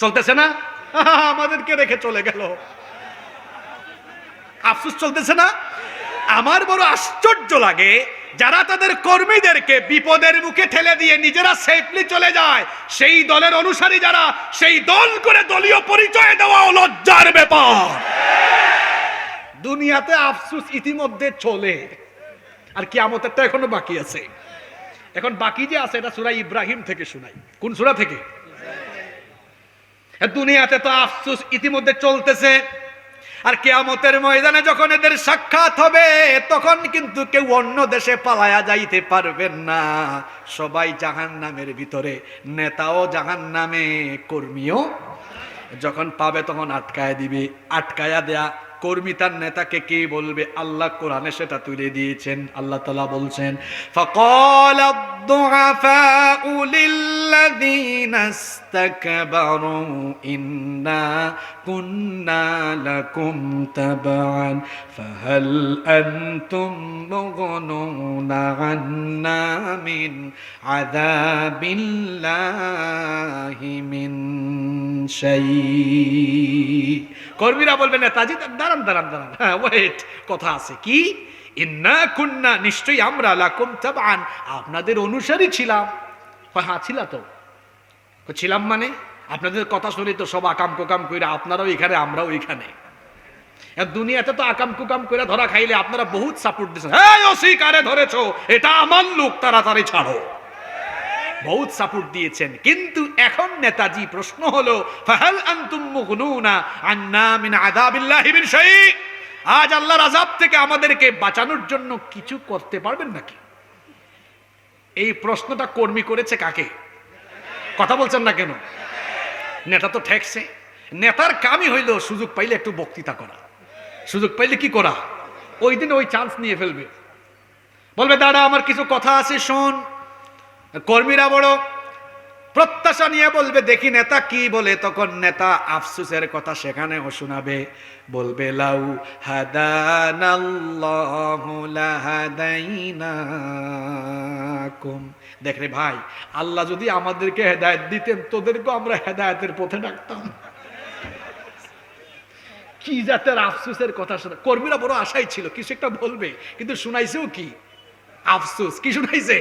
চলতেছে না? আমাদেরকে রেখে চলে গেল, আফসোস চলতেছে না? আমার বড় আশ্চর্য লাগে যারা তাদের কর্মীদেরকে বিপদের মুখে ঠেলে দিয়ে নিজেরা সেফলি চলে যায়, সেই দলের অনুসারী যারা, সেই দল করে দলীয় পরিচয় দেওয়া লজ্জার ব্যাপার। দুনিয়াতে আফসোস ইতিমধ্যে চলে, আর কিয়ামতেরটা এখনো বাকি আছে। এখন বাকি যে আছে এটা সূরা ইব্রাহিম থেকে শোনাই। কোন সূরা থেকে? দুনিয়াতে তো আফসোস ইতিমধ্যে চলতেছে, আর কিয়ামতের ময়দানে যখন এদের সাক্ষাৎ হবে তখন কিন্তু কেউ অন্য দেশে পালায়া যাইতে পারবেন না। সবাই জাহান্নামের ভিতরে, নেতাও জাহান্নামে, কর্মীও যখন পাবে তখন আটকায় দিবে। আটকায়া দেয়া কর্মী তার নেতাকে কি বলবে? আল্লাহ কোরআনে সেটা তুলে দিয়েছেন। আল্লাহ তাআলা বলছেন, ফাকাল আদ-দুআফাউ লিল্লাযীনা ইসতাকবারু ইন্না কুন্না লাকুম তাবআন ফাহাল আনতুম মুগনুনা আন্না মিন আযাবিল্লাহি মিন শাই। কর্মীরা বলবে, নেতাজি দাঁড়ান দাঁড়ান দাঁড়ান, হ্যাঁ ওয়েট, কথা আছে। কি? ইন্না কুন্না, নিশ্চয়ই আমরা, লাকুম তাবআন, আপনাদের অনুসারী ছিলাম। হ্যাঁ ছিল তো। ছিলাম মানে আপনাদের কথা শুনি তো সব আকাম কুকাম কইরা আপনারাও এখানে আমরাও এখানে। দুনিয়াতে তো আকাম কুকাম কইরা ধরা খাইলে আপনারা বহুত সাপোর্ট দিচ্ছেন, এই ওসি কারে ধরেছো, এটা আমার লোক, তাড়াতাড়ি ছাড়ো, বহুত সাপোর্ট দিয়েছেন। কিন্তু এখন নেতাজি, প্রশ্ন হলো ফাহাল আনতুম মুগনুনা আন্না মিন আযাবিল্লাহি মিন শাই, আজ আল্লাহর আযাব থেকে আমাদেরকে বাঁচানোর জন্য কিছু করতে পারবেন নাকি? এই প্রশ্নটা কর্মী করেছে কাকে? কথা বলছেন না কেন? নেতা তো ঠেকছে। নেতার কামই হইল সুযোগ পাইলে একটু বক্তৃতা করা, সুযোগ পাইলে কি করা? ওই দিন ওই চান্স নিয়ে ফেলবে, বলবে দাঁড়া আমার কিছু কথা আছে শোন। কর্মীরা বড় প্রত্যাশা নিয়ে বলবে দেখি নেতা কি বলে। তখন নেতা আফসোসের কথা সেখানেও শোনাবে, বলবে লাউ হাদানাল্লাহু লাহাদাইনাকুম। দেখ রে ভাই, আল্লাহ যদি আমাদেরকে হেদায়েত দিতেন তোদেরকেও আমরা হেদায়েতের পথে ডাকতাম। কি জাতের আফসোসের কথা শোনা। কর্মীরা বড় আশাই ছিল কিছু একটা বলবে, কিন্তু শুনাইছেও কি? আফসোস। কি শুনাইছে?